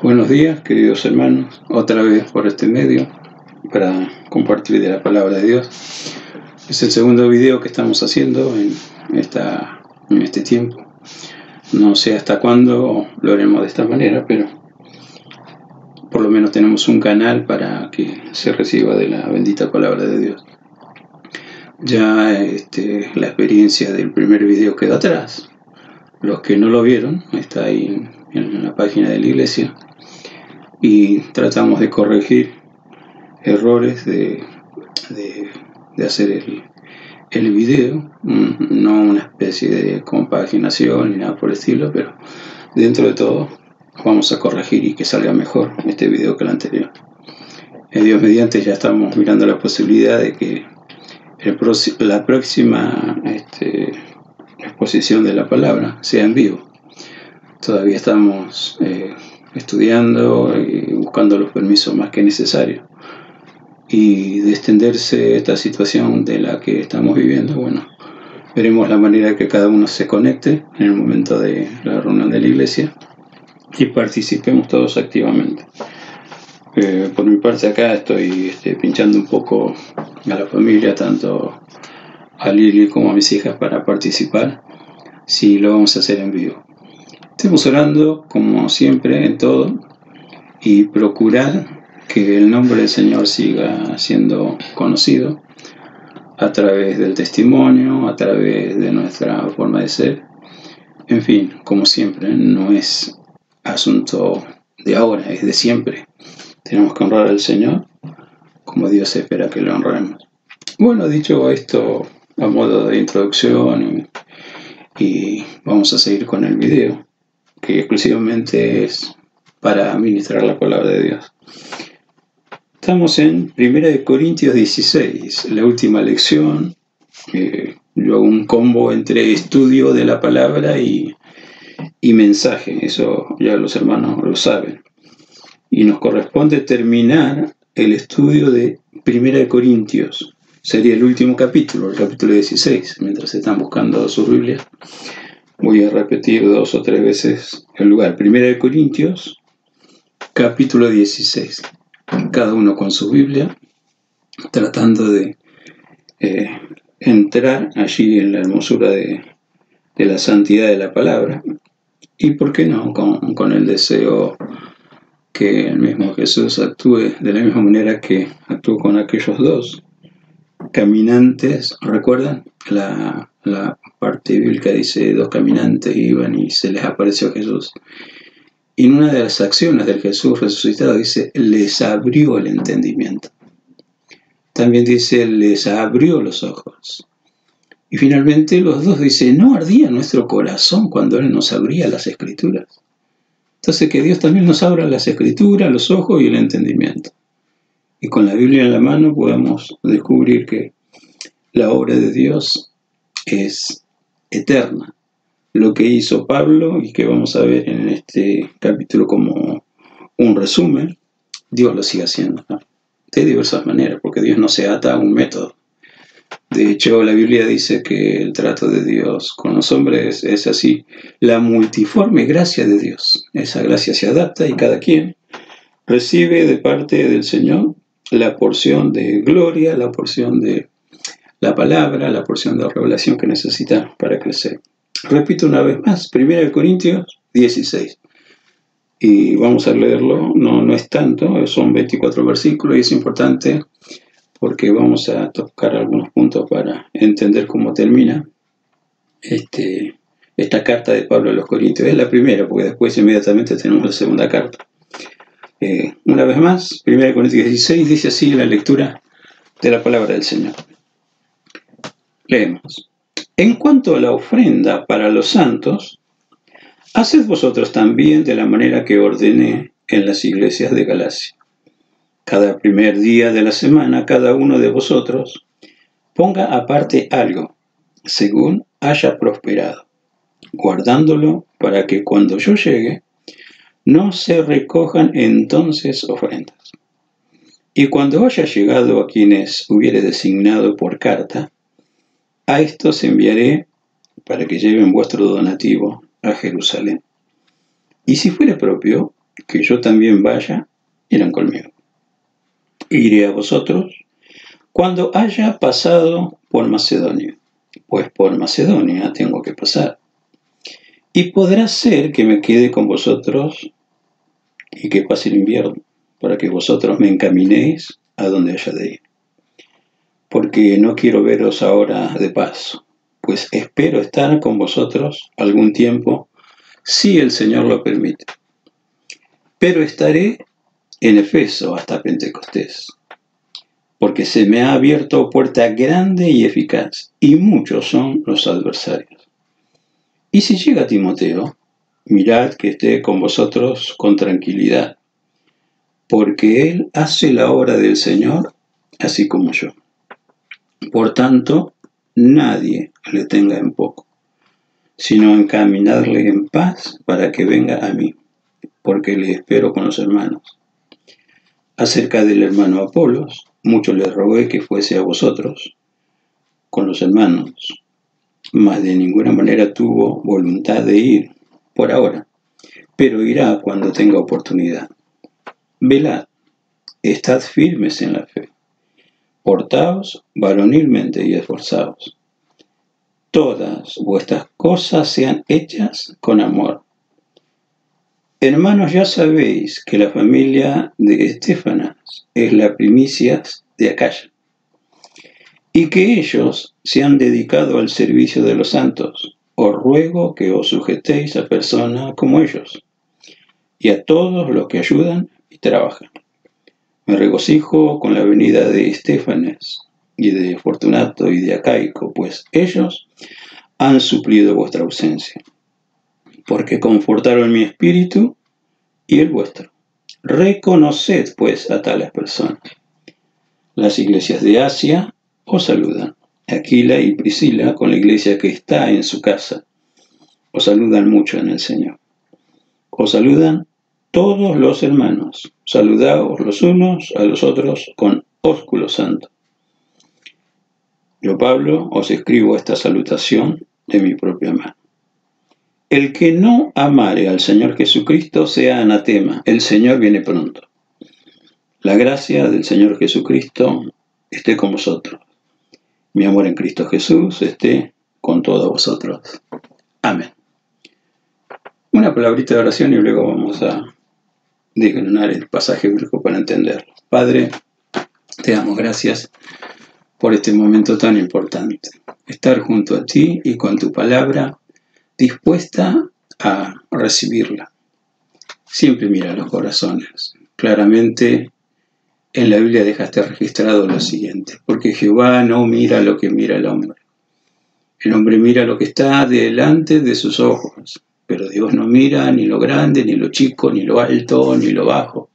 Buenos días, queridos hermanos, otra vez por este medio para compartir de la palabra de Dios. Es el segundo video que estamos haciendo en este tiempo. No sé hasta cuándo lo haremos de esta manera, pero por lo menos tenemos un canal para que se reciba de la bendita palabra de Dios. Ya la experiencia del primer video quedó atrás. Los que no lo vieron, está ahí en la página de la iglesia. Y tratamos de corregir errores de hacer el video, no una especie de compaginación ni nada por el estilo, pero dentro de todo vamos a corregir y que salga mejor este video que el anterior. Dios mediante, ya estamos mirando la posibilidad de que la próxima exposición de la palabra sea en vivo. Todavía estamos estudiando y buscando los permisos más que necesarios. Y de extenderse esta situación de la que estamos viviendo, bueno, veremos la manera que cada uno se conecte en el momento de la reunión de la iglesia y participemos todos activamente. Por mi parte acá estoy pinchando un poco a la familia, tanto a Lili como a mis hijas, para participar, si lo vamos a hacer en vivo. Estemos orando como siempre en todo y procurar que el nombre del Señor siga siendo conocido a través del testimonio, a través de nuestra forma de ser. En fin, como siempre, no es asunto de ahora, es de siempre. Tenemos que honrar al Señor como Dios espera que lo honremos. Bueno, dicho esto a modo de introducción, y vamos a seguir con el video, que exclusivamente es para ministrar la palabra de Dios. Estamos en 1 Corintios 16, la última lección. Yo hago un combo entre estudio de la palabra y mensaje, eso ya los hermanos lo saben. Y nos corresponde terminar el estudio de 1 Corintios. Sería el último capítulo, el capítulo 16. Mientras están buscando su Biblia, voy a repetir 2 o 3 veces el lugar. 1 Corintios, capítulo 16. Cada uno con su Biblia, tratando de entrar allí en la hermosura de la santidad de la palabra. Y por qué no, con el deseo que el mismo Jesús actúe de la misma manera que actuó con aquellos dos caminantes. ¿Recuerdan? La parte bíblica dice: 2 caminantes iban y se les apareció Jesús. Y en una de las acciones del Jesús resucitado dice: les abrió el entendimiento. También dice: les abrió los ojos. Y finalmente los dos dicen: no ardía nuestro corazón cuando Él nos abría las Escrituras. Entonces, que Dios también nos abra las Escrituras, los ojos y el entendimiento. Y con la Biblia en la mano podemos descubrir que la obra de Dios es eterna. Lo que hizo Pablo, y que vamos a ver en este capítulo como un resumen, Dios lo sigue haciendo, ¿no? De diversas maneras, porque Dios no se ata a un método. De hecho, la Biblia dice que el trato de Dios con los hombres es así: la multiforme gracia de Dios. Esa gracia se adapta y cada quien recibe de parte del Señor la porción de gloria, la porción de la palabra, la porción de revelación que necesita para crecer. Repito una vez más, 1 Corintios 16. Y vamos a leerlo, no es tanto, son 24 versículos, y es importante porque vamos a tocar algunos puntos para entender cómo termina esta carta de Pablo a los Corintios. Es la primera, porque después inmediatamente tenemos la segunda carta. Una vez más, 1 Corintios 16 dice así en la lectura de la palabra del Señor. Leemos: en cuanto a la ofrenda para los santos, haced vosotros también de la manera que ordené en las iglesias de Galacia. Cada primer día de la semana, cada uno de vosotros ponga aparte algo, según haya prosperado, guardándolo para que cuando yo llegue, no se recojan entonces ofrendas. Y cuando haya llegado a quienes hubiere designado por carta, a estos enviaré para que lleven vuestro donativo a Jerusalén. Y si fuere propio, que yo también vaya, irán conmigo. Iré a vosotros cuando haya pasado por Macedonia, pues por Macedonia tengo que pasar. Y podrá ser que me quede con vosotros y que pase el invierno, para que vosotros me encaminéis a donde haya de ir. Porque no quiero veros ahora de paso, pues espero estar con vosotros algún tiempo, si el Señor lo permite. Pero estaré en Efeso hasta Pentecostés, porque se me ha abierto puerta grande y eficaz, y muchos son los adversarios. Y si llega Timoteo, mirad que esté con vosotros con tranquilidad, porque él hace la obra del Señor, así como yo. Por tanto, nadie le tenga en poco, sino encaminarle en paz para que venga a mí, porque le espero con los hermanos. Acerca del hermano Apolos, mucho le rogué que fuese a vosotros, con los hermanos, mas de ninguna manera tuvo voluntad de ir por ahora, pero irá cuando tenga oportunidad. Velad, estad firmes en la fe, portaos varonilmente y esforzaos. Todas vuestras cosas sean hechas con amor. Hermanos, ya sabéis que la familia de Estéfanas es la primicia de Acaya, y que ellos se han dedicado al servicio de los santos. Os ruego que os sujetéis a personas como ellos, y a todos los que ayudan y trabajan. Me regocijo con la venida de Estéfanas, y de Fortunato y de Acaico, pues ellos han suplido vuestra ausencia, porque confortaron mi espíritu y el vuestro. Reconoced, pues, a tales personas. Las iglesias de Asia os saludan. Aquila y Priscila, con la iglesia que está en su casa, os saludan mucho en el Señor. Os saludan todos los hermanos. Saludaos los unos a los otros con ósculo santo. Yo, Pablo, os escribo esta salutación de mi propia mano. El que no amare al Señor Jesucristo sea anatema. El Señor viene pronto. La gracia del Señor Jesucristo esté con vosotros. Mi amor en Cristo Jesús esté con todos vosotros. Amén. Una palabrita de oración y luego vamos a desgranar el pasaje bíblico para entenderlo. Padre, te damos gracias por este momento tan importante. Estar junto a ti y con tu palabra dispuesta a recibirla. Siempre mira los corazones. Claramente en la Biblia dejaste registrado lo siguiente: porque Jehová no mira lo que mira el hombre. El hombre mira lo que está delante de sus ojos, pero Dios no mira ni lo grande, ni lo chico, ni lo alto, ni lo bajo.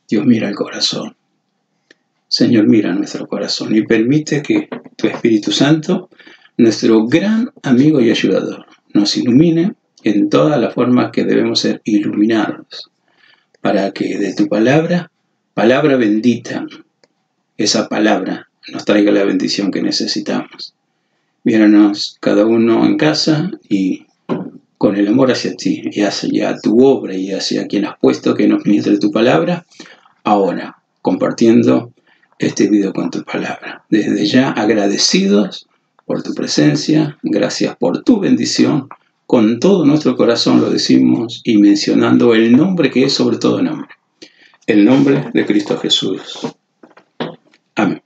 Dios mira el corazón. Señor, mira nuestro corazón y permite que tu Espíritu Santo, nuestro gran amigo y ayudador, nos ilumine en todas las formas que debemos ser iluminados, para que de tu palabra bendita, esa palabra nos traiga la bendición que necesitamos. Míranos cada uno en casa y con el amor hacia ti y hacia tu obra y hacia quien has puesto que nos ministre tu palabra, ahora compartiendo este video con tu palabra. Desde ya agradecidos por tu presencia, gracias por tu bendición. Con todo nuestro corazón lo decimos y mencionando el nombre que es sobre todo nombre, el nombre de Cristo Jesús. Amén.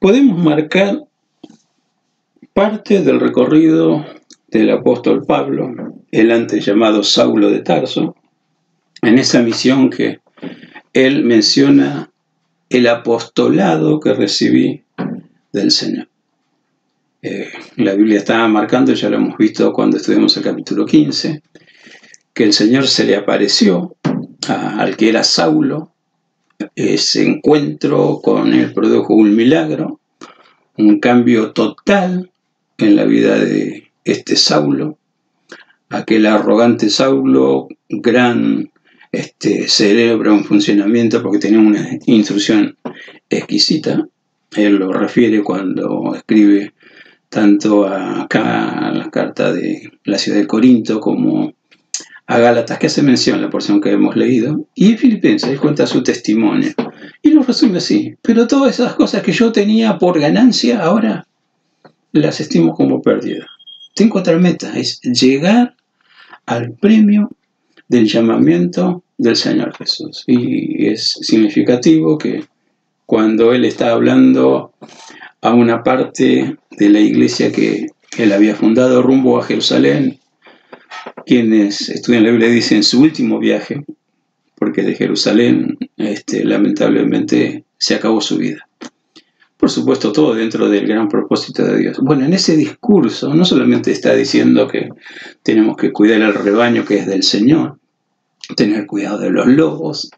Podemos marcar parte del recorrido del apóstol Pablo, el antes llamado Saulo de Tarso, en esa misión que él menciona, el apostolado que recibí del Señor. La Biblia está marcando, ya lo hemos visto cuando estudiamos el capítulo 15, que el Señor se le apareció al que era Saulo. Ese encuentro con él produjo un milagro, un cambio total en la vida de este Saulo, aquel arrogante Saulo, gran cerebro en funcionamiento porque tenía una instrucción exquisita. Él lo refiere cuando escribe tanto acá a la carta de la ciudad de Corinto como a Gálatas, que hace mención la porción que hemos leído, y en Filipenses él cuenta su testimonio y lo resume así: pero todas esas cosas que yo tenía por ganancia ahora las estimo como pérdida. Tengo otra meta, es llegar al premio del llamamiento del Señor Jesús. Y es significativo que cuando él está hablando a una parte de la iglesia que él había fundado rumbo a Jerusalén, quienes estudian la Biblia dicen su último viaje, porque de Jerusalén lamentablemente se acabó su vida. Por supuesto, todo dentro del gran propósito de Dios. Bueno, en ese discurso no solamente está diciendo que tenemos que cuidar el rebaño que es del Señor, tener cuidado de los lobos,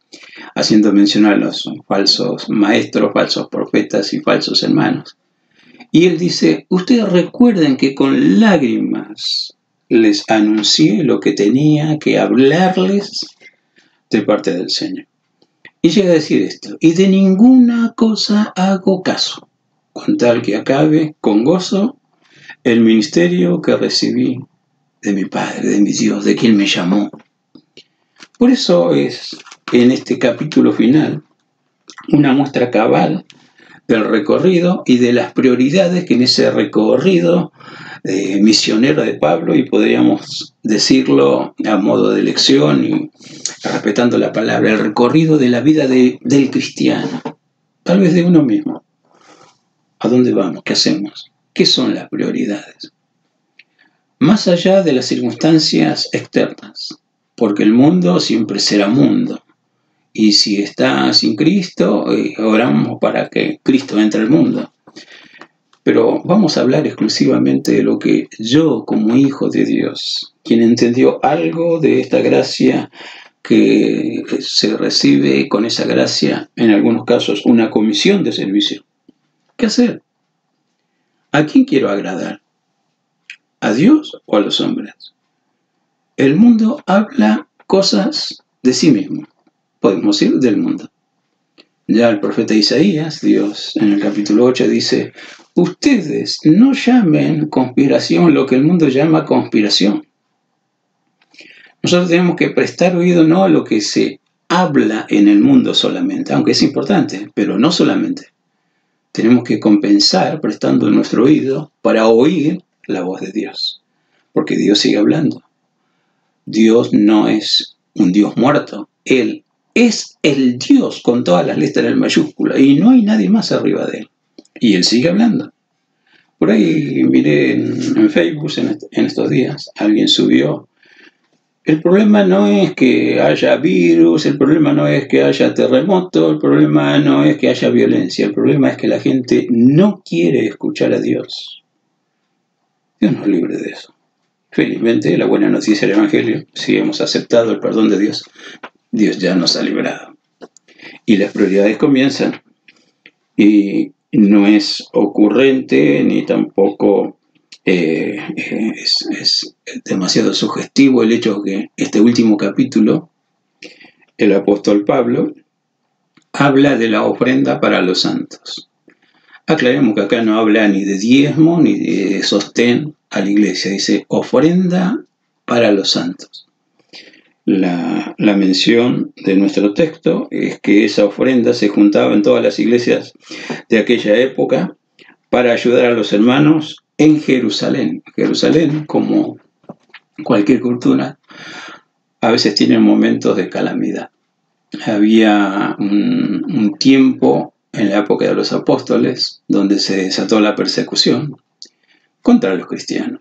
haciendo mención a los falsos maestros, falsos profetas y falsos hermanos. Y él dice: ustedes recuerden que con lágrimas les anuncié lo que tenía que hablarles de parte del Señor. Y llega a decir esto: y de ninguna cosa hago caso, con tal que acabe con gozo el ministerio que recibí de mi Padre, de mi Dios, de quien me llamó. Por eso es en este capítulo final una muestra cabal del recorrido y de las prioridades que en ese recorrido misionero de Pablo, y podríamos decirlo a modo de lección y respetando la palabra, el recorrido de la vida del cristiano, tal vez de uno mismo. ¿A dónde vamos? ¿Qué hacemos? ¿Qué son las prioridades? Más allá de las circunstancias externas, porque el mundo siempre será mundo. Y si está sin Cristo, oramos para que Cristo entre al mundo. Pero vamos a hablar exclusivamente de lo que yo, como hijo de Dios, quien entendió algo de esta gracia que se recibe con esa gracia, en algunos casos, una comisión de servicio. ¿Qué hacer? ¿A quién quiero agradar? ¿A Dios o a los hombres? El mundo habla cosas de sí mismo. Podemos decir del mundo. Ya el profeta Isaías, Dios en el capítulo 8 dice: ustedes no llamen conspiración lo que el mundo llama conspiración. Nosotros tenemos que prestar oído no a lo que se habla en el mundo solamente, aunque es importante, pero no solamente. Tenemos que compensar prestando nuestro oído para oír la voz de Dios, porque Dios sigue hablando. Dios no es un Dios muerto, Él es el Dios con todas las letras en mayúscula y no hay nadie más arriba de Él. Y Él sigue hablando. Por ahí miré en Facebook en estos días, alguien subió: el problema no es que haya virus, el problema no es que haya terremoto, el problema no es que haya violencia, el problema es que la gente no quiere escuchar a Dios. Dios nos libre de eso. Felizmente, la buena noticia del Evangelio, si hemos aceptado el perdón de Dios, Dios ya nos ha librado. Y las prioridades comienzan. Y no es ocurrente ni tampoco es demasiado sugestivo el hecho que este último capítulo, el apóstol Pablo habla de la ofrenda para los santos. Aclaremos que acá no habla ni de diezmo ni de sostén a la iglesia, dice ofrenda para los santos. La mención de nuestro texto es que esa ofrenda se juntaba en todas las iglesias de aquella época para ayudar a los hermanos en Jerusalén. Jerusalén, como cualquier cultura, a veces tiene momentos de calamidad. Había un tiempo en la época de los apóstoles donde se desató la persecución contra los cristianos.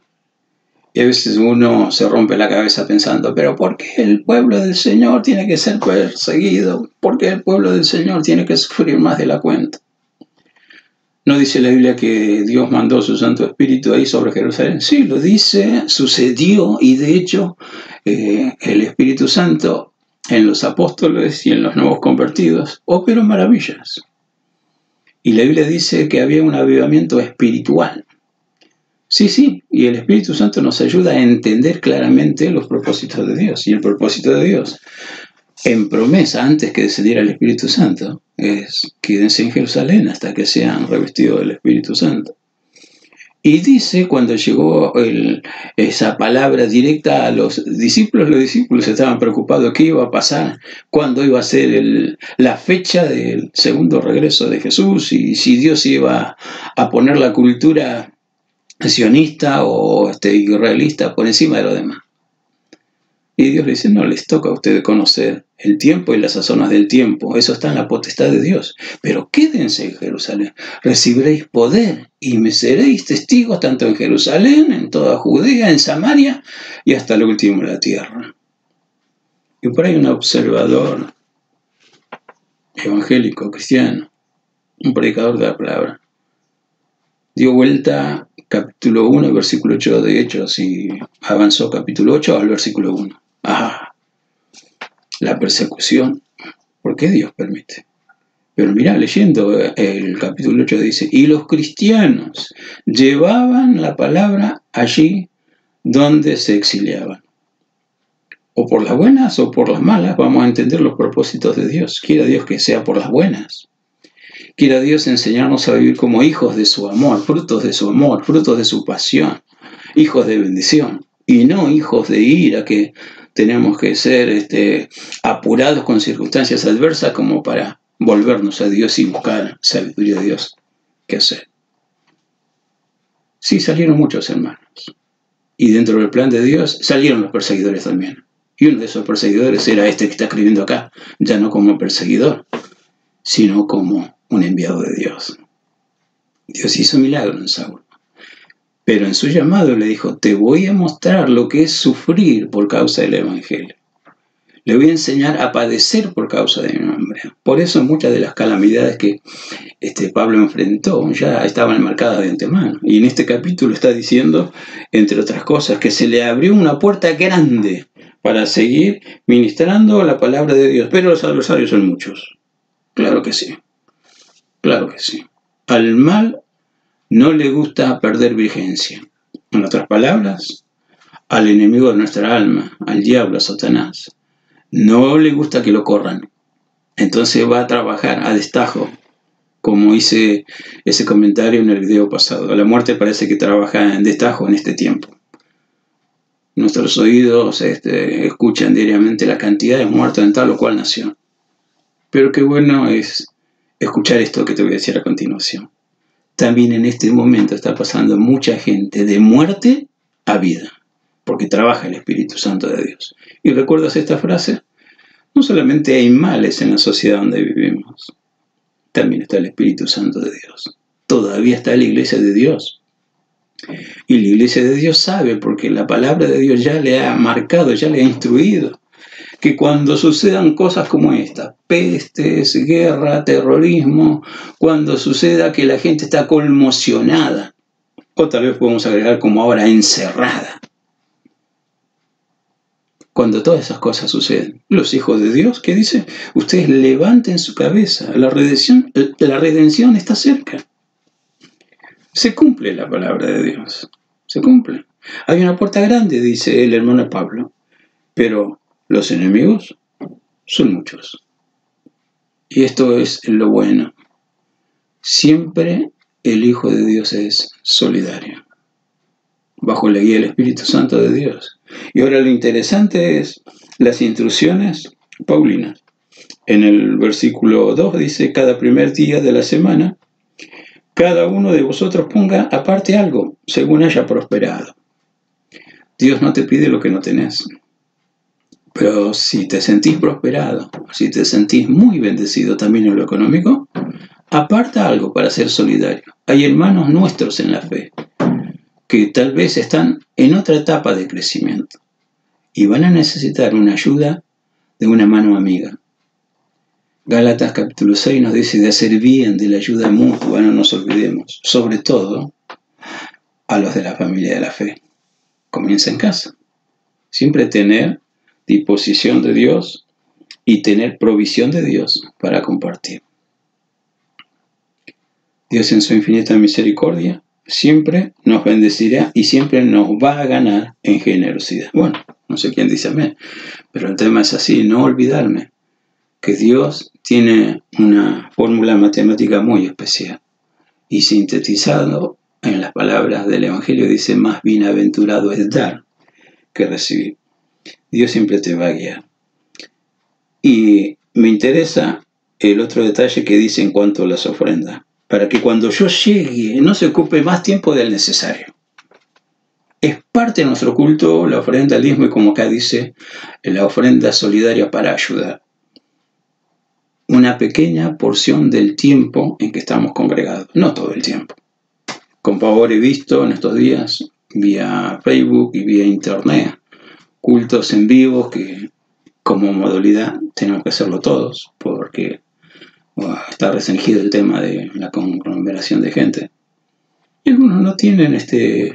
Y a veces uno se rompe la cabeza pensando: ¿pero por qué el pueblo del Señor tiene que ser perseguido? ¿Por qué el pueblo del Señor tiene que sufrir más de la cuenta? ¿No dice la Biblia que Dios mandó su Santo Espíritu ahí sobre Jerusalén? Sí, lo dice, sucedió, y de hecho el Espíritu Santo en los apóstoles y en los nuevos convertidos operó maravillas. Y la Biblia dice que había un avivamiento espiritual. Sí, y el Espíritu Santo nos ayuda a entender claramente los propósitos de Dios. Y el propósito de Dios, en promesa, antes que descendiera el Espíritu Santo, es: quédense en Jerusalén hasta que sean revestidos del Espíritu Santo. Y dice, cuando llegó esa palabra directa a los discípulos estaban preocupados qué iba a pasar, cuándo iba a ser la fecha del segundo regreso de Jesús, y si Dios iba a poner la cultura sionista o israelita por encima de lo demás. Y Dios le dice, no les toca a ustedes conocer el tiempo y las sazonas del tiempo. Eso está en la potestad de Dios. Pero quédense en Jerusalén. Recibiréis poder y me seréis testigos tanto en Jerusalén, en toda Judea, en Samaria y hasta lo último de la tierra. Y por ahí un observador evangélico, cristiano, un predicador de la palabra, dio vuelta capítulo 1, versículo 8 de Hechos y avanzó capítulo 8 al versículo 1. La persecución, ¿por qué Dios permite? Pero mira, leyendo el capítulo 8 dice, y los cristianos llevaban la palabra allí donde se exiliaban. O por las buenas o por las malas vamos a entender los propósitos de Dios. Quiera Dios que sea por las buenas. Quiera Dios enseñarnos a vivir como hijos de su amor, frutos de su pasión, hijos de bendición, y no hijos de ira que tenemos que ser apurados con circunstancias adversas como para volvernos a Dios y buscar sabiduría de Dios. ¿Qué hacer? Sí, salieron muchos hermanos. Y dentro del plan de Dios salieron los perseguidores también. Y uno de esos perseguidores era este que está escribiendo acá, ya no como perseguidor, sino como un enviado de Dios. Dios hizo milagro en Saulo. Pero en su llamado le dijo, te voy a mostrar lo que es sufrir por causa del Evangelio. Le voy a enseñar a padecer por causa de mi nombre. Por eso muchas de las calamidades que Pablo enfrentó ya estaban marcadas de antemano. Y en este capítulo está diciendo, entre otras cosas, que se le abrió una puerta grande para seguir ministrando la palabra de Dios. Pero los adversarios son muchos. Claro que sí. Claro que sí. Al mal no le gusta perder vigencia. En otras palabras, al enemigo de nuestra alma, al diablo, a Satanás, no le gusta que lo corran. Entonces va a trabajar a destajo, como hice ese comentario en el video pasado. La muerte parece que trabaja en destajo en este tiempo. Nuestros oídos escuchan diariamente la cantidad de muertos en tal o cual nación. Pero qué bueno es escuchar esto que te voy a decir a continuación. También en este momento está pasando mucha gente de muerte a vida, porque trabaja el Espíritu Santo de Dios. ¿Y recuerdas esta frase? No solamente hay males en la sociedad donde vivimos, también está el Espíritu Santo de Dios. Todavía está la iglesia de Dios. Y la iglesia de Dios sabe, porque la palabra de Dios ya le ha marcado, ya le ha instruido, que cuando sucedan cosas como esta, pestes, guerra, terrorismo, cuando suceda que la gente está conmocionada, o tal vez podemos agregar como ahora encerrada, cuando todas esas cosas suceden, los hijos de Dios, ¿qué dice? Ustedes levanten su cabeza, la redención está cerca. Se cumple la palabra de Dios, se cumple. Hay una puerta grande, dice el hermano Pablo, pero los enemigos son muchos. Y esto es lo bueno. Siempre el Hijo de Dios es solidario, bajo la guía del Espíritu Santo de Dios. Y ahora lo interesante es las instrucciones paulinas. En el versículo 2 dice, cada primer día de la semana, cada uno de vosotros ponga aparte algo, según haya prosperado. Dios no te pide lo que no tenés. Pero si te sentís prosperado, si te sentís muy bendecido también en lo económico, aparta algo para ser solidario. Hay hermanos nuestros en la fe que tal vez están en otra etapa de crecimiento y van a necesitar una ayuda de una mano amiga. Gálatas capítulo 6 nos dice de hacer bien, de la ayuda mutua, no nos olvidemos, sobre todo a los de la familia de la fe. Comienza en casa. Siempre tener disposición de Dios y tener provisión de Dios para compartir. Dios en su infinita misericordia siempre nos bendecirá y siempre nos va a ganar en generosidad. Bueno, no sé quién dice amén, pero el tema es así, no olvidarme que Dios tiene una fórmula matemática muy especial y sintetizado en las palabras del Evangelio dice, más bienaventurado es dar que recibir. Dios siempre te va a guiar. Y me interesa el otro detalle que dice en cuanto a las ofrendas, para que cuando yo llegue no se ocupe más tiempo del necesario. Es parte de nuestro culto la ofrenda, el diezmo, y como acá dice, la ofrenda solidaria para ayudar. Una pequeña porción del tiempo en que estamos congregados, no todo el tiempo. Con favor he visto en estos días, vía Facebook y vía internet, cultos en vivo que como modalidad tenemos que hacerlo todos, porque está restringido el tema de la conglomeración de gente. Y algunos no tienen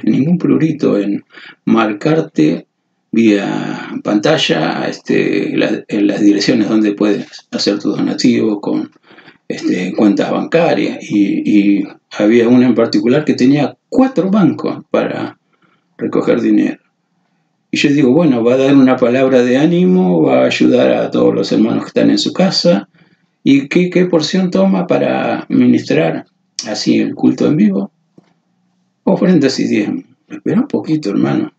ningún prurito en marcarte vía pantalla en las direcciones donde puedes hacer tu donativo con cuentas bancarias. Y había una en particular que tenía 4 bancos para recoger dinero. Y yo digo, bueno, va a dar una palabra de ánimo, va a ayudar a todos los hermanos que están en su casa. ¿Y qué porción toma para ministrar así el culto en vivo? Ofrendas y diezmos. Espera un poquito, hermano.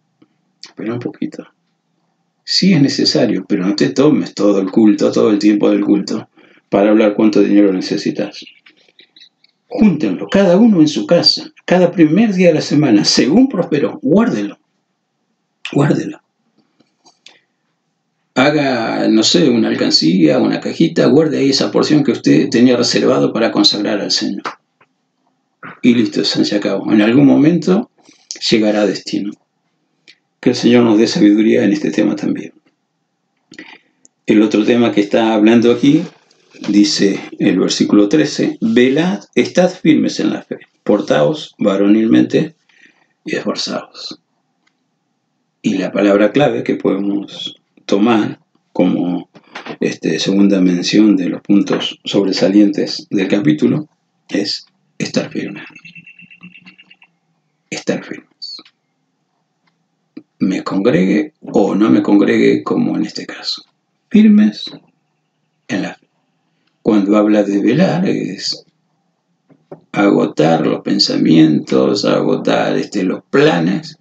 Espera un poquito. Sí es necesario, pero no te tomes todo el culto, todo el tiempo del culto, para hablar cuánto dinero necesitas. Júntenlo, cada uno en su casa, cada primer día de la semana, según prosperó, guárdelo. Guárdelo. Haga, no sé, una alcancía, una cajita, guarde ahí esa porción que usted tenía reservado para consagrar al Señor. Y listo, se acabó. En algún momento llegará a destino. Que el Señor nos dé sabiduría en este tema también. El otro tema que está hablando aquí, dice el versículo 13, velad, estad firmes en la fe, portaos varonilmente y esforzaos. Y la palabra clave que podemos tomar como segunda mención de los puntos sobresalientes del capítulo es estar firme. Estar firmes. Me congregue o no me congregue, como en este caso. Firmes en la fe. Cuando habla de velar es agotar los pensamientos, agotar los planes,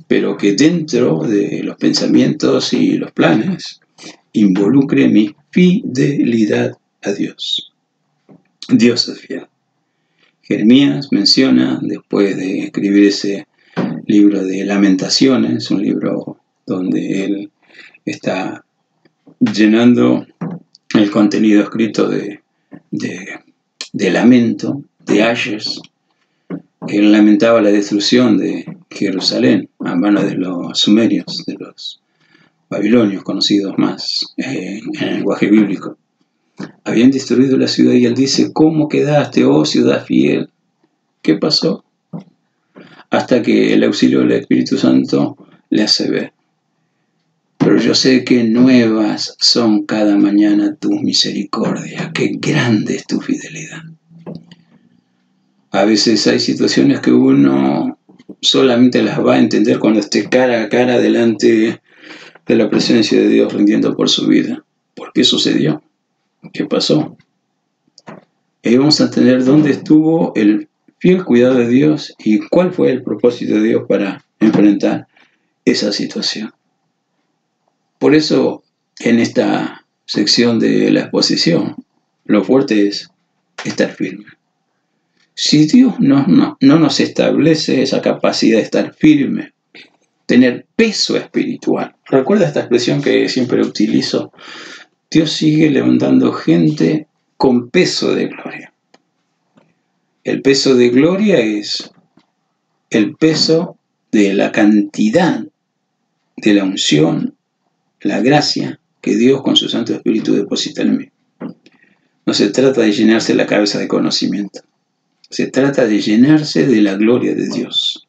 pero que dentro de los pensamientos y los planes involucre mi fidelidad a Dios. Dios es fiel. Jeremías menciona, después de escribir ese libro de Lamentaciones, un libro donde él está llenando el contenido escrito de lamento, de ayes. Él lamentaba la destrucción de Jerusalén a manos de los sumerios, de los babilonios, conocidos más en el lenguaje bíblico. Habían destruido la ciudad y él dice, ¿cómo quedaste, oh ciudad fiel? ¿Qué pasó? Hasta que el auxilio del Espíritu Santo le hace ver. Pero yo sé que nuevas son cada mañana tus misericordias, qué grande es tu fidelidad. A veces hay situaciones que uno solamente las va a entender cuando esté cara a cara delante de la presencia de Dios rindiendo por su vida. ¿Por qué sucedió? ¿Qué pasó? Y vamos a entender dónde estuvo el fiel cuidado de Dios y cuál fue el propósito de Dios para enfrentar esa situación. Por eso, en esta sección de la exposición, lo fuerte es estar firme. Si Dios no nos establece esa capacidad de estar firme, tener peso espiritual. ¿Recuerda esta expresión que siempre utilizo? Dios sigue levantando gente con peso de gloria. El peso de gloria es el peso de la cantidad de la unción, la gracia que Dios con su Santo Espíritu deposita en mí. No se trata de llenarse la cabeza de conocimiento. Se trata de llenarse de la gloria de Dios.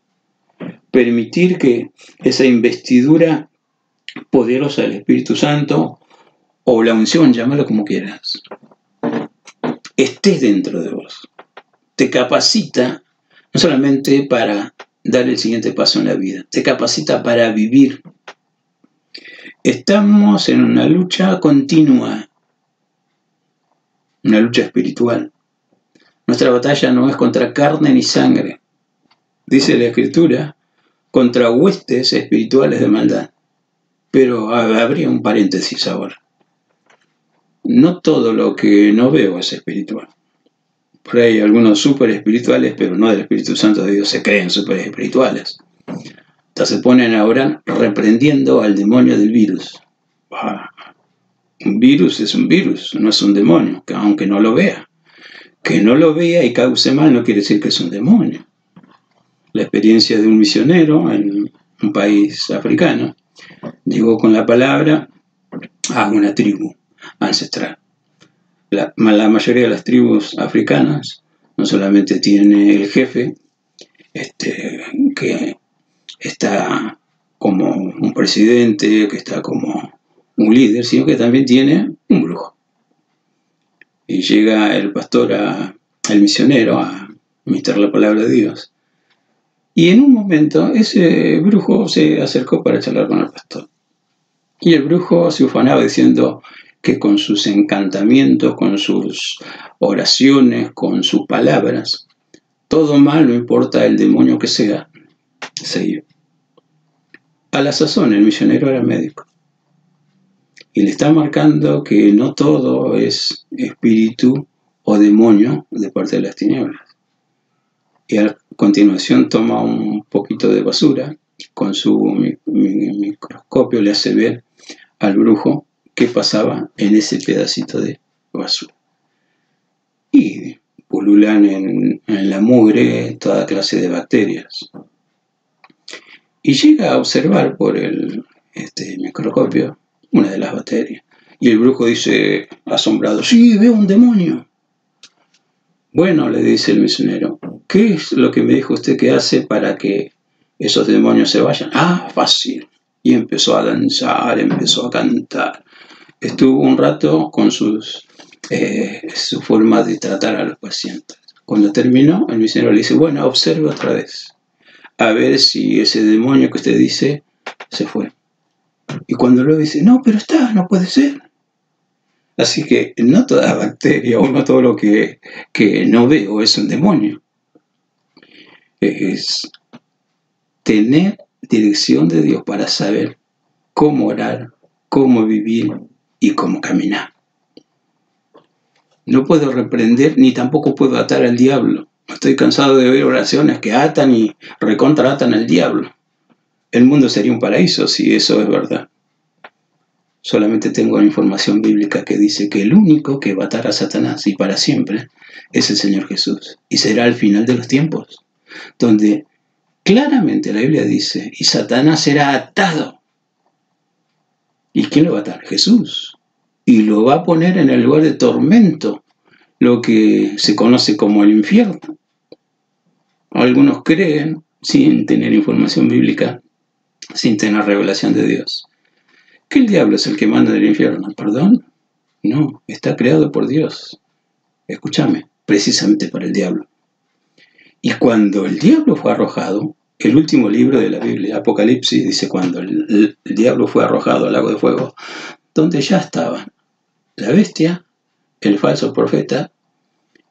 Permitir que esa investidura poderosa del Espíritu Santo, o la unción, llámalo como quieras, esté dentro de vos. Te capacita no solamente para dar el siguiente paso en la vida, te capacita para vivir. Estamos en una lucha continua, una lucha espiritual. Nuestra batalla no es contra carne ni sangre, dice la Escritura, contra huestes espirituales de maldad. Pero habría un paréntesis ahora. No todo lo que no veo es espiritual. Por ahí hay algunos súper espirituales, pero no del Espíritu Santo de Dios, se creen súper espirituales. Entonces se ponen ahora reprendiendo al demonio del virus. Un virus es un virus, no es un demonio, que aunque no lo vea. Que no lo vea y cause mal no quiere decir que es un demonio. La experiencia de un misionero en un país africano llegó con la palabra a una tribu ancestral. La mayoría de las tribus africanas no solamente tiene el jefe, que está como un presidente, que está como un líder, sino que también tiene un brujo. Y llega el pastor, el misionero, a ministrar la palabra de Dios. Y en un momento ese brujo se acercó para charlar con el pastor. Y el brujo se ufanaba diciendo que con sus encantamientos, con sus oraciones, con sus palabras, todo mal, no importa el demonio que sea, se iba. A la sazón, el misionero era médico. Y le está marcando que no todo es espíritu o demonio de parte de las tinieblas. Y a continuación toma un poquito de basura, con su microscopio le hace ver al brujo qué pasaba en ese pedacito de basura. Y pululan en la mugre toda clase de bacterias. Y llega a observar por el microscopio una de las bacterias. Y el brujo dice, asombrado, sí, veo un demonio. Bueno, le dice el misionero, ¿qué es lo que me dijo usted que hace para que esos demonios se vayan? Ah, fácil. Y empezó a danzar, empezó a cantar. Estuvo un rato con su forma de tratar a los pacientes. Cuando terminó, el misionero le dice, bueno, observe otra vez, a ver si ese demonio que usted dice se fue. Y cuando lo dice, no, pero está, no puede ser. Así que no toda bacteria o no todo lo que no veo es un demonio. Es tener dirección de Dios para saber cómo orar, cómo vivir y cómo caminar. No puedo reprender ni tampoco puedo atar al diablo. Estoy cansado de oír oraciones que atan y recontraatan al diablo. El mundo sería un paraíso si eso es verdad. Solamente tengo la información bíblica que dice que el único que va a atar a Satanás y para siempre es el Señor Jesús. Y será al final de los tiempos, donde claramente la Biblia dice, y Satanás será atado. ¿Y quién lo va a atar? Jesús. Y lo va a poner en el lugar de tormento, lo que se conoce como el infierno. Algunos creen, sin tener información bíblica, sin tener revelación de Dios, que el diablo es el que manda del infierno. ¿Perdón? No, está creado por Dios. Escúchame, precisamente para el diablo. Y cuando el diablo fue arrojado, el último libro de la Biblia, Apocalipsis, dice cuando el diablo fue arrojado al lago de fuego, donde ya estaban la bestia, el falso profeta,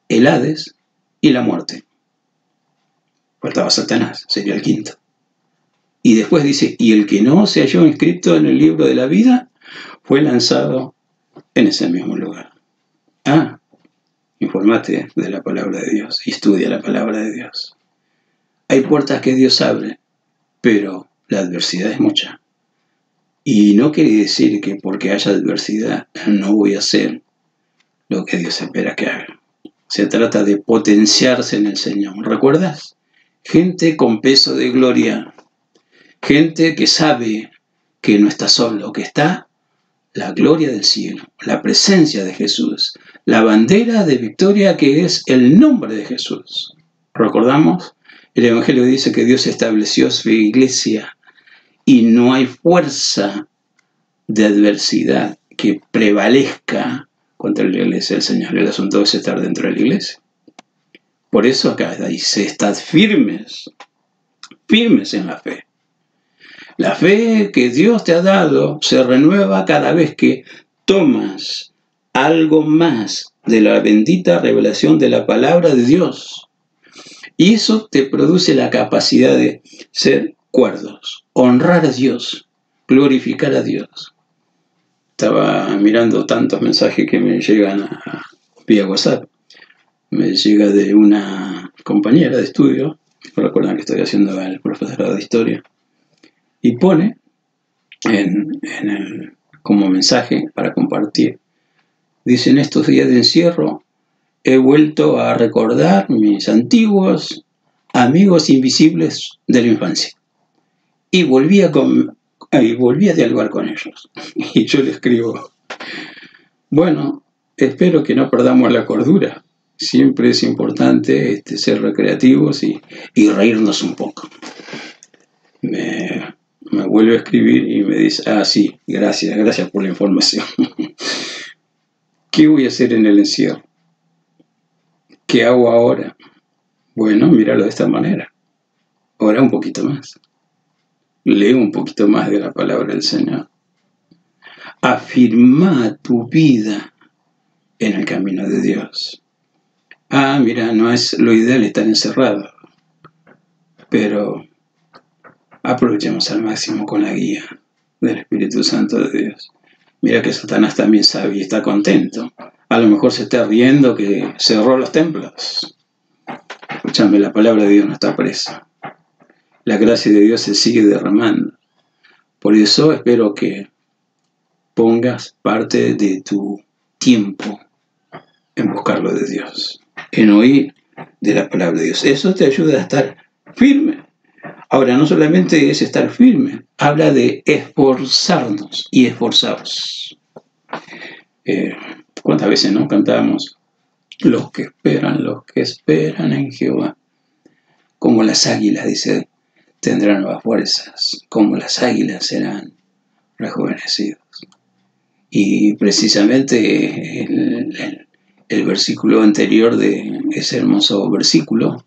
el Hades y la muerte. Faltaba Satanás, sería el quinto. Y después dice, y el que no se halló inscrito en el libro de la vida, fue lanzado en ese mismo lugar. Informate de la palabra de Dios y estudia la palabra de Dios. Hay puertas que Dios abre, pero la adversidad es mucha. Y no quiere decir que porque haya adversidad no voy a hacer lo que Dios espera que haga. Se trata de potenciarse en el Señor. ¿Recuerdas? Gente con peso de gloria. Gente que sabe que no está solo, que está la gloria del cielo, la presencia de Jesús, la bandera de victoria que es el nombre de Jesús. ¿Recordamos? El Evangelio dice que Dios estableció su iglesia y no hay fuerza de adversidad que prevalezca contra la iglesia del Señor. El asunto es estar dentro de la iglesia. Por eso acá dice, estad firmes, firmes en la fe. La fe que Dios te ha dado se renueva cada vez que tomas algo más de la bendita revelación de la palabra de Dios. Y eso te produce la capacidad de ser cuerdos, honrar a Dios, glorificar a Dios. Estaba mirando tantos mensajes que me llegan vía WhatsApp. Me llega de una compañera de estudio, con la que estoy haciendo el profesorado de historia, y pone como mensaje para compartir. Dice: en estos días de encierro he vuelto a recordar mis antiguos amigos invisibles de la infancia. Y volví a dialogar con ellos. Y yo le escribo: bueno, espero que no perdamos la cordura. Siempre es importante ser recreativos y reírnos un poco. Me vuelve a escribir y me dice: sí, gracias por la información. ¿Qué voy a hacer en el encierro? ¿Qué hago ahora? Bueno, míralo de esta manera. Ora un poquito más. Lee un poquito más de la palabra del Señor. Afirma tu vida en el camino de Dios. Mira, no es lo ideal estar encerrado, pero aprovechemos al máximo con la guía del Espíritu Santo de Dios. Mira que Satanás también sabe y está contento. A lo mejor se está riendo que cerró los templos. Escúchame, la palabra de Dios no está presa. La gracia de Dios se sigue derramando. Por eso espero que pongas parte de tu tiempo en buscar lo de Dios, en oír de la palabra de Dios. Eso te ayuda a estar firme. Ahora, no solamente es estar firme, habla de esforzarnos y esforzados. ¿Cuántas veces no cantamos? Los que esperan en Jehová. Como las águilas, dice, tendrán nuevas fuerzas. Como las águilas serán rejuvenecidos. Y precisamente el versículo anterior de ese hermoso versículo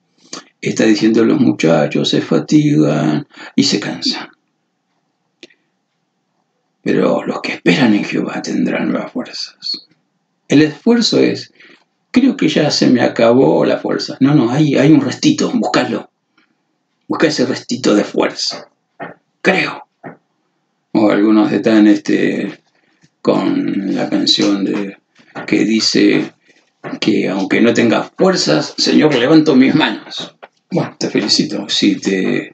está diciendo: los muchachos se fatigan y se cansan, pero los que esperan en Jehová tendrán nuevas fuerzas. El esfuerzo es: creo que ya se me acabó la fuerza. No, hay un restito, búscalo. Busca ese restito de fuerza. Creo. O algunos están con la canción que dice que aunque no tengas fuerzas, Señor, levanto mis manos. Bueno, te felicito. Si te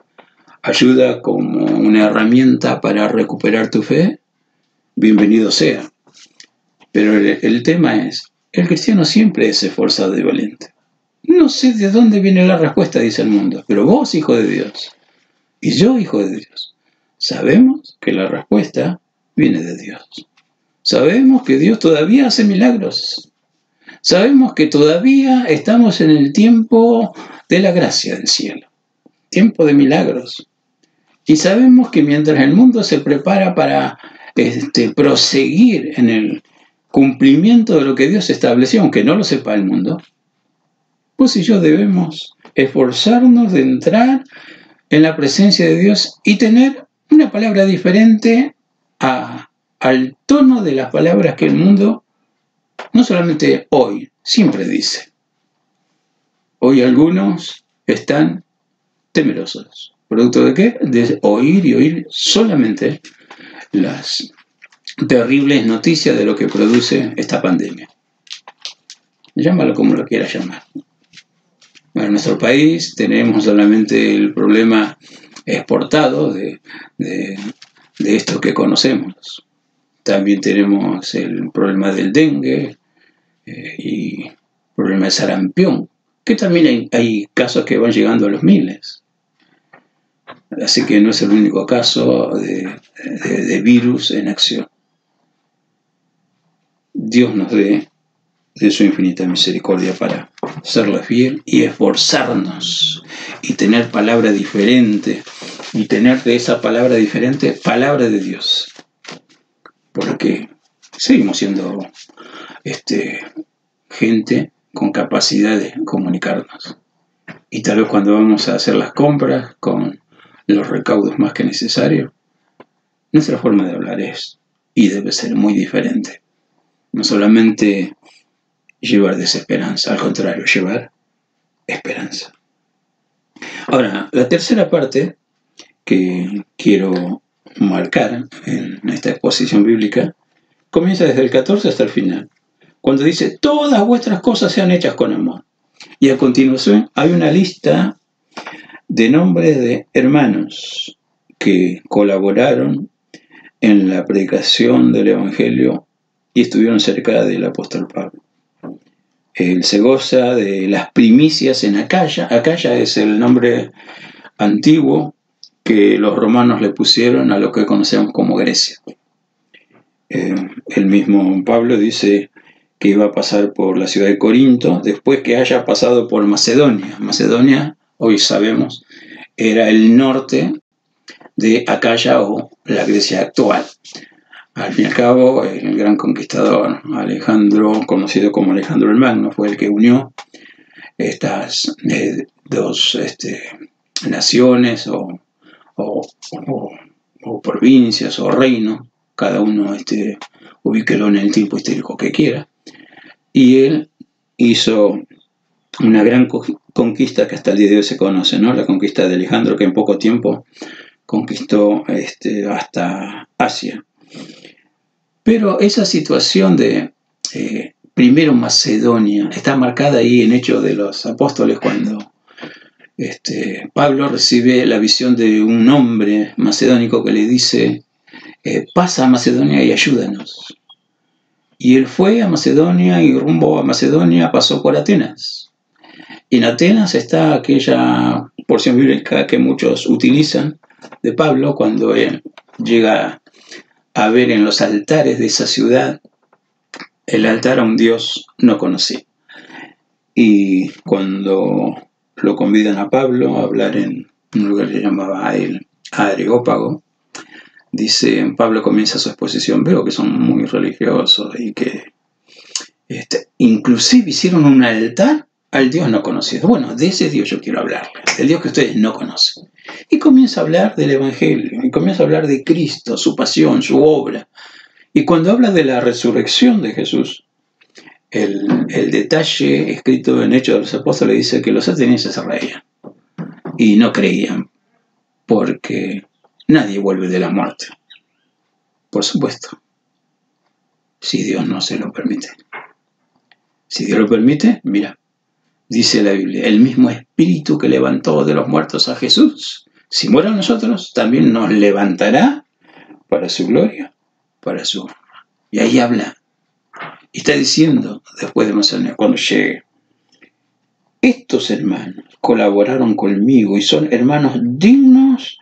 ayuda como una herramienta para recuperar tu fe, bienvenido sea. Pero el tema es: el cristiano siempre es esforzado y valiente. No sé de dónde viene la respuesta, dice el mundo, pero vos, hijo de Dios, y yo, hijo de Dios, sabemos que la respuesta viene de Dios. Sabemos que Dios todavía hace milagros. Sabemos que todavía estamos en el tiempo de la gracia del cielo, tiempo de milagros. Y sabemos que mientras el mundo se prepara para proseguir en el cumplimiento de lo que Dios estableció, aunque no lo sepa el mundo, vos y yo debemos esforzarnos de entrar en la presencia de Dios y tener una palabra diferente al tono de las palabras que el mundo, no solamente hoy, siempre dice. Hoy algunos están temerosos. ¿Producto de qué? De oír y oír solamente las terribles noticias de lo que produce esta pandemia. Llámalo como lo quieras llamar. En nuestro país tenemos solamente el problema exportado de esto que conocemos. También tenemos el problema del dengue y el problema de sarampión, que también hay casos que van llegando a los miles. Así que no es el único caso de virus en acción. Dios nos dé de su infinita misericordia para serle fiel y esforzarnos y tener palabra diferente, y tener de esa palabra diferente palabra de Dios, porque seguimos siendo gente con capacidad de comunicarnos, y tal vez cuando vamos a hacer las compras con los recaudos más que necesarios, nuestra forma de hablar es y debe ser muy diferente. No solamente llevar desesperanza, al contrario, llevar esperanza. Ahora, la tercera parte que quiero marcar en esta exposición bíblica comienza desde el 14 hasta el final, cuando dice, todas vuestras cosas sean hechas con amor. Y a continuación hay una lista de nombres de hermanos que colaboraron en la predicación del Evangelio y estuvieron cerca del apóstol Pablo. Él se goza de las primicias en Acaya. Acaya es el nombre antiguo que los romanos le pusieron a lo que conocemos como Grecia. El mismo Pablo dice que iba a pasar por la ciudad de Corinto después que haya pasado por Macedonia. Macedonia, hoy sabemos, era el norte de Acaya o la Grecia actual. Al fin y al cabo, el gran conquistador Alejandro, conocido como Alejandro el Magno, fue el que unió estas dos naciones o provincias o reinos, cada uno ubíquelo en el tiempo histórico que quiera, y él hizo una gran conquista que hasta el día de hoy se conoce, ¿no? La conquista de Alejandro, que en poco tiempo conquistó hasta Asia. Pero esa situación de primero Macedonia está marcada ahí en Hechos de los Apóstoles, cuando Pablo recibe la visión de un hombre macedónico que le dice, pasa a Macedonia y ayúdanos. Y él fue a Macedonia y rumbo a Macedonia pasó por Atenas. Y en Atenas está aquella porción bíblica que muchos utilizan de Pablo cuando él llega a ver en los altares de esa ciudad el altar a un Dios no conocido. Y cuando lo convidan a Pablo a hablar en un lugar que llamaba el Areópago, dice, Pablo comienza su exposición, veo que son muy religiosos y que inclusive hicieron un altar al Dios no conocido. Bueno, de ese Dios yo quiero hablarles, del Dios que ustedes no conocen. Y comienza a hablar del Evangelio, y comienza a hablar de Cristo, su pasión, su obra. Y cuando habla de la resurrección de Jesús, el detalle escrito en Hechos de los Apóstoles dice que los atenienses se reían y no creían, porque nadie vuelve de la muerte. Por supuesto, si Dios no se lo permite. Si Dios lo permite, mira, dice la Biblia, el mismo Espíritu que levantó de los muertos a Jesús, si muere a nosotros, también nos levantará para su gloria, para su honra. Y ahí habla. Y está diciendo, después de Macedonia, cuando llegue, estos hermanos colaboraron conmigo y son hermanos dignos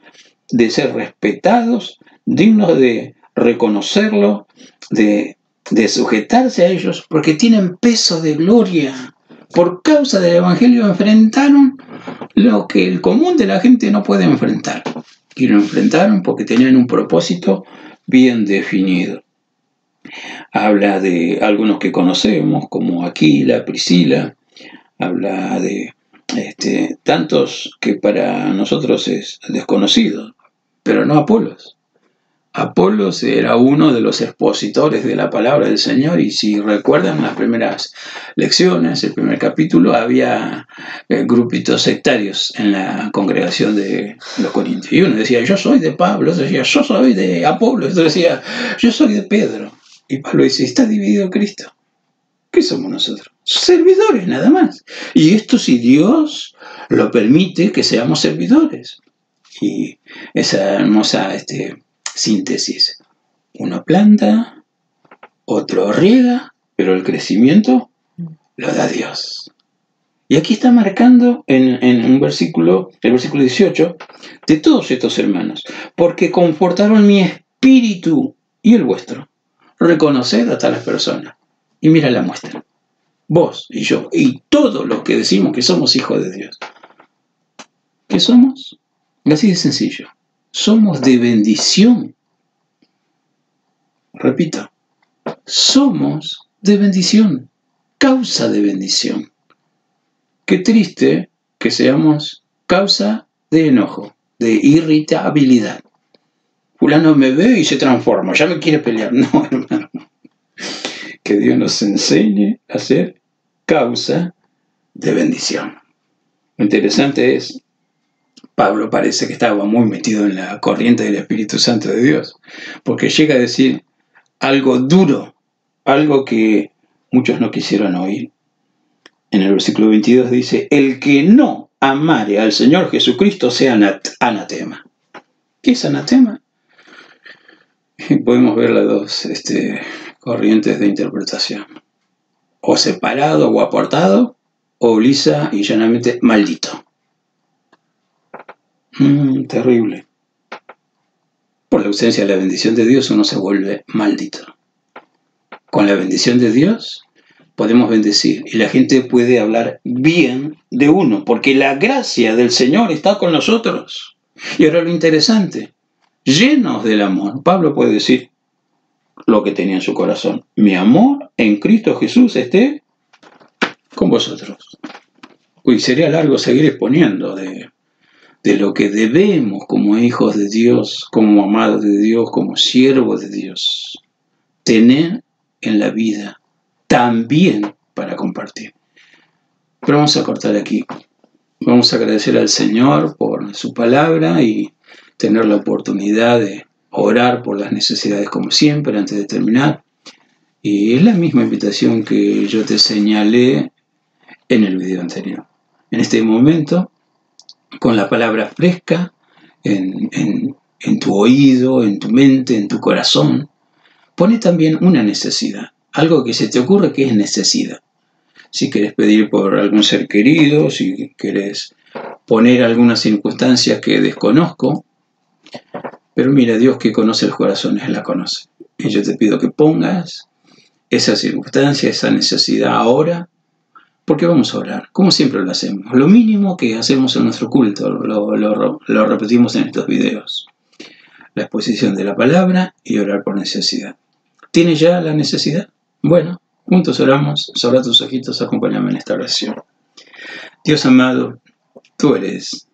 de ser respetados, dignos de reconocerlo, de sujetarse a ellos, porque tienen peso de gloria. Por causa del Evangelio enfrentaron lo que el común de la gente no puede enfrentar. Y lo enfrentaron porque tenían un propósito bien definido. Habla de algunos que conocemos, como Aquila, Priscila. Habla de tantos que para nosotros es desconocido, pero no Apolos. Apolos era uno de los expositores de la palabra del Señor, y si recuerdan las primeras lecciones, el primer capítulo, había grupitos sectarios en la congregación de los corintios. Y uno decía, yo soy de Pablo, otro decía, yo soy de Apolos, otro decía, yo soy de Pedro. Y Pablo dice, está dividido Cristo. ¿Qué somos nosotros? Servidores, nada más. Y esto, si Dios lo permite, que seamos servidores. Y esa hermosa síntesis. Uno planta, otro riega, pero el crecimiento lo da Dios. Y aquí está marcando en un versículo, el versículo 18, de todos estos hermanos, porque confortaron mi espíritu y el vuestro. Reconoced a tales personas. Y mira la muestra. Vos y yo y todos los que decimos que somos hijos de Dios. ¿Qué somos? Así de sencillo. Somos de bendición. Repito, somos de bendición, causa de bendición. Qué triste que seamos causa de enojo, de irritabilidad. Fulano me ve y se transforma, ya me quiere pelear. No, hermano. Que Dios nos enseñe a ser causa de bendición. Lo interesante es Pablo parece que estaba muy metido en la corriente del Espíritu Santo de Dios, porque llega a decir algo duro, algo que muchos no quisieron oír. En el versículo 22 dice, el que no amare al Señor Jesucristo sea anatema. ¿Qué es anatema? Podemos ver las dos corrientes de interpretación. O separado o apartado, o lisa y llanamente maldito. Terrible. Por la ausencia de la bendición de Dios uno se vuelve maldito. Con la bendición de Dios podemos bendecir y la gente puede hablar bien de uno, porque la gracia del Señor está con nosotros. Y ahora lo interesante, llenos del amor, Pablo puede decir lo que tenía en su corazón. Mi amor en Cristo Jesús esté con vosotros. Uy, sería largo seguir exponiendo de lo que debemos como hijos de Dios, como amados de Dios, como siervos de Dios, tener en la vida también para compartir. Pero vamos a cortar aquí. Vamos a agradecer al Señor por su palabra y tener la oportunidad de orar por las necesidades como siempre antes de terminar. Y es la misma invitación que yo te señalé en el video anterior. En este momento, con la palabra fresca en tu oído, en tu mente, en tu corazón, pone también una necesidad, algo que se te ocurre que es necesidad. Si quieres pedir por algún ser querido, si quieres poner algunas circunstancias que desconozco, pero mira, Dios que conoce los corazones la conoce. Y yo te pido que pongas esa circunstancia, esa necesidad ahora, porque vamos a orar, como siempre lo hacemos. Lo mínimo que hacemos en nuestro culto, lo repetimos en estos videos. La exposición de la palabra y orar por necesidad. ¿Tienes ya la necesidad? Bueno, juntos oramos. Cierra tus ojitos, acompáñame en esta oración. Dios amado, tú eres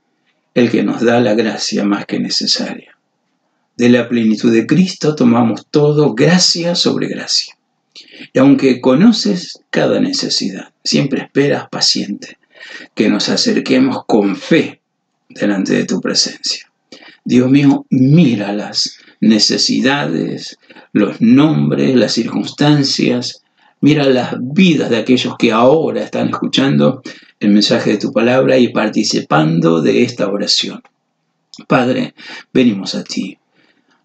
el que nos da la gracia más que necesaria. De la plenitud de Cristo tomamos todo gracia sobre gracia. Y aunque conoces cada necesidad, siempre esperas paciente que nos acerquemos con fe delante de tu presencia. Dios mío, mira las necesidades, los nombres, las circunstancias, mira las vidas de aquellos que ahora están escuchando el mensaje de tu palabra y participando de esta oración. Padre, venimos a ti,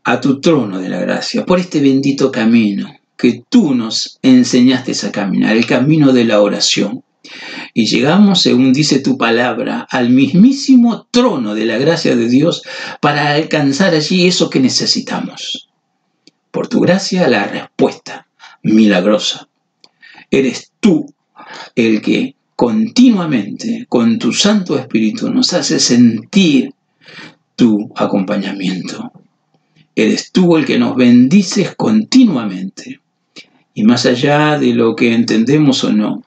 a tu trono de la gracia, por este bendito camino que tú nos enseñaste a caminar, el camino de la oración. Y llegamos, según dice tu palabra, al mismísimo trono de la gracia de Dios para alcanzar allí eso que necesitamos. Por tu gracia, la respuesta milagrosa. Eres tú el que continuamente, con tu Santo Espíritu, nos hace sentir tu acompañamiento. Eres tú el que nos bendices continuamente. Y más allá de lo que entendemos o no,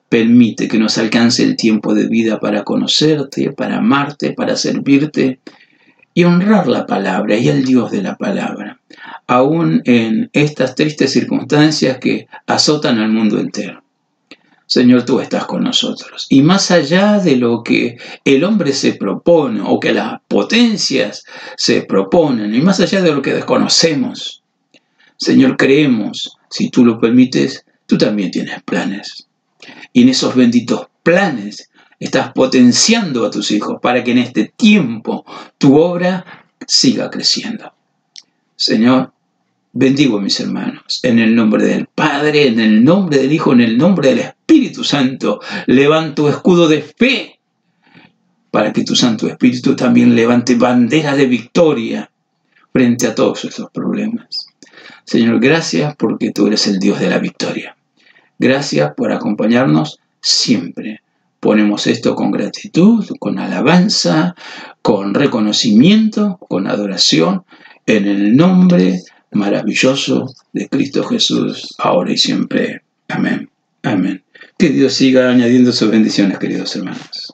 permite que nos alcance el tiempo de vida para conocerte, para amarte, para servirte y honrar la palabra y el Dios de la palabra, aún en estas tristes circunstancias que azotan al mundo entero. Señor, tú estás con nosotros. Y más allá de lo que el hombre se propone o que las potencias se proponen, y más allá de lo que desconocemos, Señor, creemos, si tú lo permites, tú también tienes planes. Y en esos benditos planes estás potenciando a tus hijos para que en este tiempo tu obra siga creciendo. Señor, bendigo a mis hermanos. En el nombre del Padre, en el nombre del Hijo, en el nombre del Espíritu Santo, levanto escudo de fe para que tu Santo Espíritu también levante bandera de victoria frente a todos estos problemas. Señor, gracias porque tú eres el Dios de la victoria. Gracias por acompañarnos siempre. Ponemos esto con gratitud, con alabanza, con reconocimiento, con adoración, en el nombre maravilloso de Cristo Jesús, ahora y siempre. Amén. Amén. Que Dios siga añadiendo sus bendiciones, queridos hermanos.